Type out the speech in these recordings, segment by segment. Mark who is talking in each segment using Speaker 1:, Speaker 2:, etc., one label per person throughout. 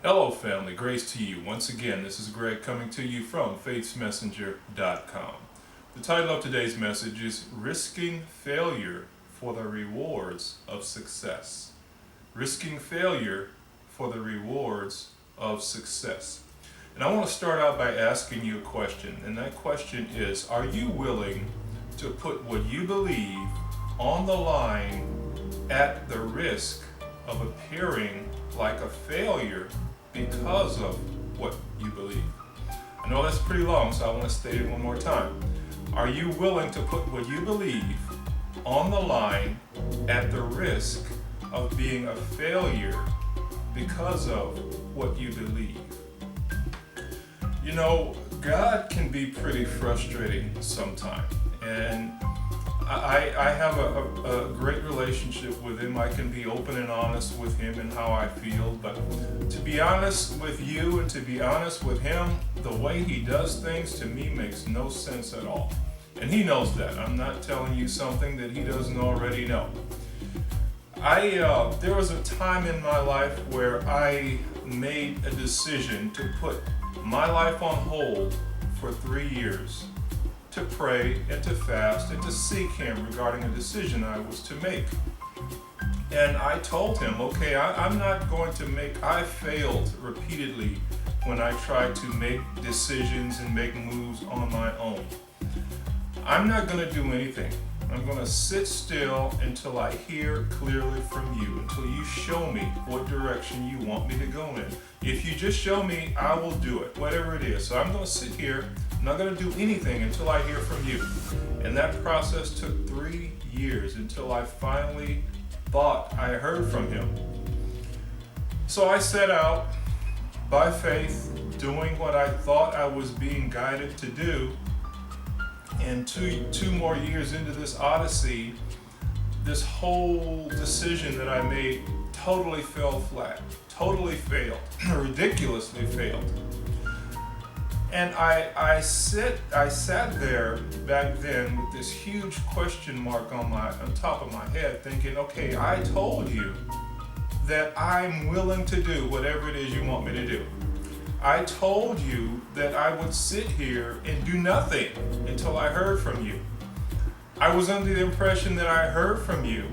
Speaker 1: Hello family, grace to you. Once again, this is Greg coming to you from FaithsMessenger.com. The title of today's message is Risking Failure for the Rewards of Success. Risking Failure for the Rewards of Success. And I want to start out by asking you a question, and that question is, are you willing to put what you believe on the line at the risk of appearing like a failure because of what you believe? I know that's pretty long, so I want to state it one more time. Are you willing to put what you believe on the line at the risk of being a failure because of what you believe? You know, God can be pretty frustrating sometimes, and I have a great relationship with him. I can be open and honest with him and how I feel, but to be honest with you and to be honest with him, the way he does things to me makes no sense at all. And he knows that. I'm not telling you something that he doesn't already know. There was a time in my life where I made a decision to put my life on hold for 3 years, to pray and to fast and to seek him regarding a decision I was to make. And I told him, okay, I'm not going to I failed repeatedly when I tried to make decisions and make moves on my own. I'm not going to do anything. I'm going to sit still until I hear clearly from you, until you show me what direction you want me to go in. If you just show me, I will do it, whatever it is. So I'm going to sit here. I'm not going to do anything until I hear from you. And that process took 3 years until I finally thought I heard from him. So I set out by faith, doing what I thought I was being guided to do. And two more years into this odyssey, this whole decision that I made totally fell flat, totally failed, ridiculously failed. And I sat there back then with this huge question mark on top of my head, thinking, okay, I told you that I'm willing to do whatever it is you want me to do. I told you that I would sit here and do nothing until I heard from you. I was under the impression that I heard from you,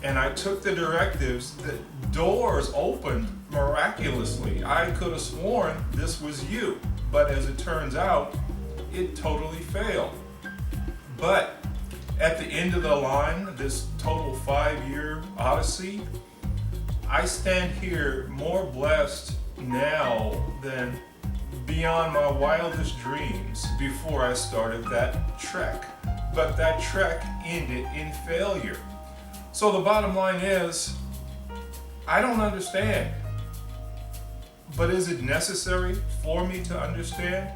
Speaker 1: and I took the directives, that doors opened miraculously. I could have sworn this was you, but as it turns out, it totally failed. But at the end of the line, this total 5-year odyssey, I stand here more blessed now than beyond my wildest dreams before I started that trek. But that trek ended in failure. So the bottom line is, I don't understand. But is it necessary for me to understand?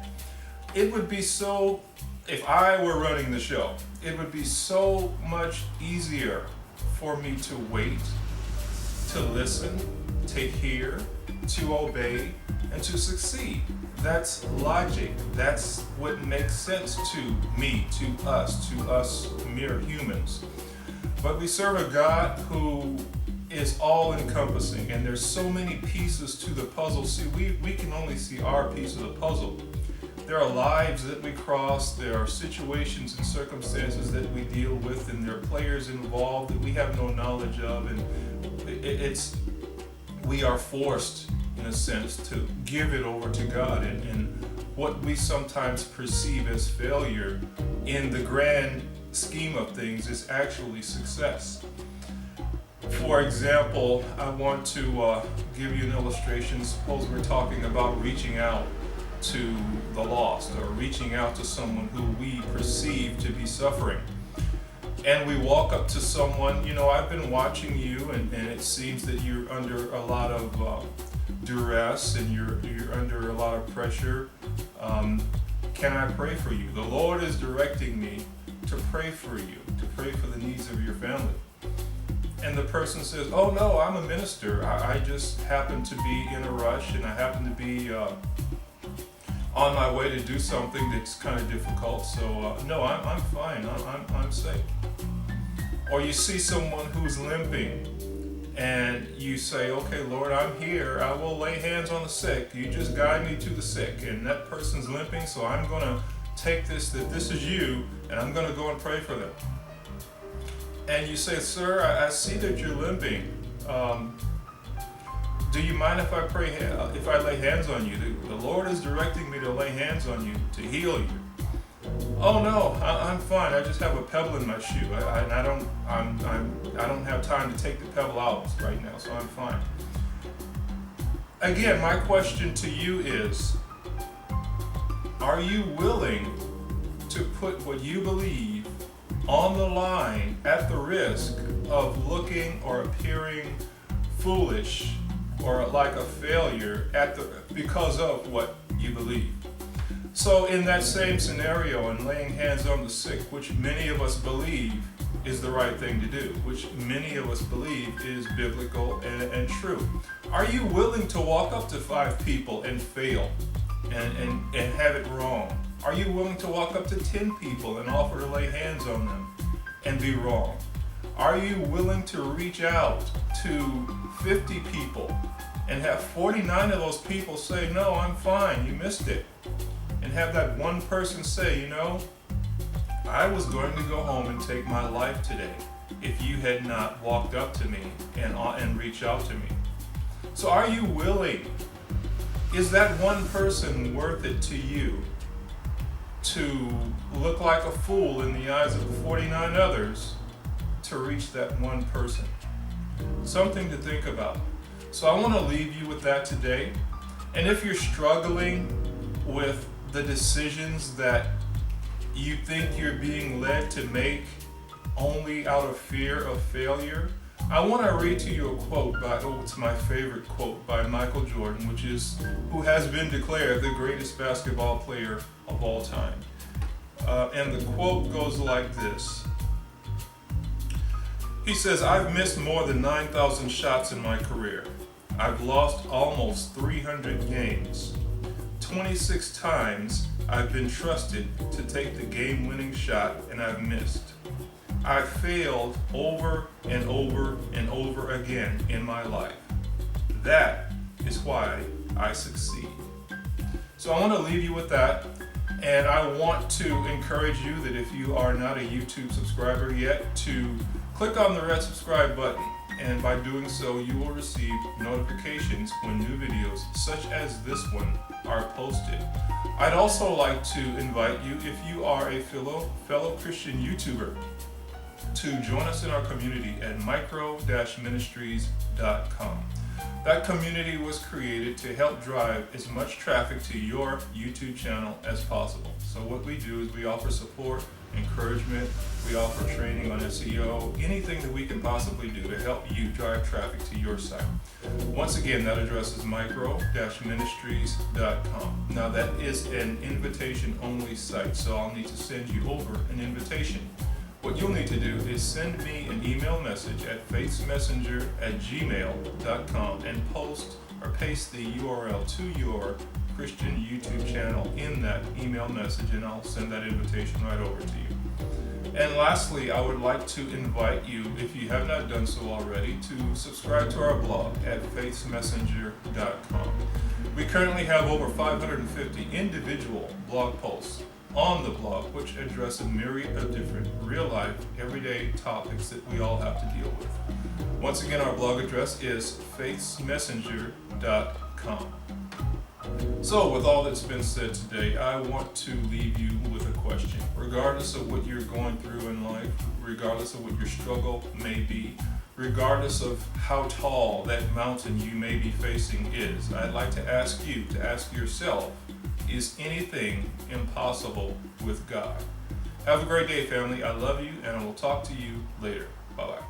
Speaker 1: It would be so, if I were running the show, it would be so much easier for me to wait, to listen, to hear, to obey, and to succeed. That's logic. That's what makes sense to me, to us mere humans. But we serve a God who is all-encompassing, and there's so many pieces to the puzzle. See, we can only see our piece of the puzzle. There are lives that we cross, there are situations and circumstances that we deal with, and there are players involved that we have no knowledge of, and we are forced, in a sense, to give it over to God, and what we sometimes perceive as failure in the grand scheme of things is actually success. For example, I want to give you an illustration. Suppose we're talking about reaching out to the lost, or reaching out to someone who we perceive to be suffering. And we walk up to someone, I've been watching you, and it seems that you're under a lot of duress, and you're under a lot of pressure. Can I pray for you? The Lord is directing me to pray for you, to pray for the needs of your family. And the person says, oh no, I'm a minister. I just happen to be in a rush, and I happen to be on my way to do something that's kind of difficult. So no, I'm fine. I'm safe. Or you see someone who's limping, and you say, okay, Lord, I'm here. I will lay hands on the sick. You just guide me to the sick. And that person's limping, so I'm going to take this, that this is you, and I'm going to go and pray for them. And you say, sir, I see that you're limping. Do you mind if I lay hands on you? The Lord is directing me to lay hands on you to heal you. Oh no, I'm fine. I just have a pebble in my shoe. I don't have time to take the pebble out right now, so I'm fine. Again, my question to you is, are you willing to put what you believe on the line at the risk of looking or appearing foolish or like a failure because of what you believe? So in that same scenario, in laying hands on the sick, which many of us believe is the right thing to do, which many of us believe is biblical and true, are you willing to walk up to 5 people and fail and have it wrong? Are you willing to walk up to 10 people and offer to lay hands on them and be wrong? Are you willing to reach out to 50 people and have 49 of those people say, no, I'm fine, you missed it? And have that one person say, you know, I was going to go home and take my life today if you had not walked up to me and reached out to me. So are you willing? Is that one person worth it to you to look like a fool in the eyes of the 49 others to reach that one person? Something to think about. So I want to leave you with that today. And if you're struggling with the decisions that you think you're being led to make only out of fear of failure, I want to read to you a quote it's my favorite quote by Michael Jordan, who has been declared the greatest basketball player of all time. And the quote goes like this. He says, I've missed more than 9,000 shots in my career. I've lost almost 300 games. 26 times I've been trusted to take the game-winning shot and I've missed. I've failed over and over and over again in my life. That is why I succeed. So I want to leave you with that, and I want to encourage you that if you are not a YouTube subscriber yet, to click on the red subscribe button, and by doing so you will receive notifications when new videos such as this one are posted. I'd also like to invite you, if you are a fellow Christian YouTuber, to join us in our community at micro-ministries.com. That community was created to help drive as much traffic to your YouTube channel as possible. So what we do is we offer support, encouragement, we offer training on SEO, anything that we can possibly do to help you drive traffic to your site. Once again, that address is micro-ministries.com. Now that is an invitation-only site, so I'll need to send you over an invitation. What you'll need to do is send me an email message at FaithsMessenger@gmail.com and post or paste the URL to your Christian YouTube channel in that email message, and I'll send that invitation right over to you. And lastly, I would like to invite you, if you have not done so already, to subscribe to our blog at FaithsMessenger.com. We currently have over 550 individual blog posts on the blog, which address a myriad of different real-life, everyday topics that we all have to deal with. Once again, our blog address is FaithsMessenger.com. So, with all that's been said today, I want to leave you with a question. Regardless of what you're going through in life, regardless of what your struggle may be, regardless of how tall that mountain you may be facing is, I'd like to ask you to ask yourself, is anything impossible with God? Have a great day, family. I love you, and I will talk to you later. Bye-bye.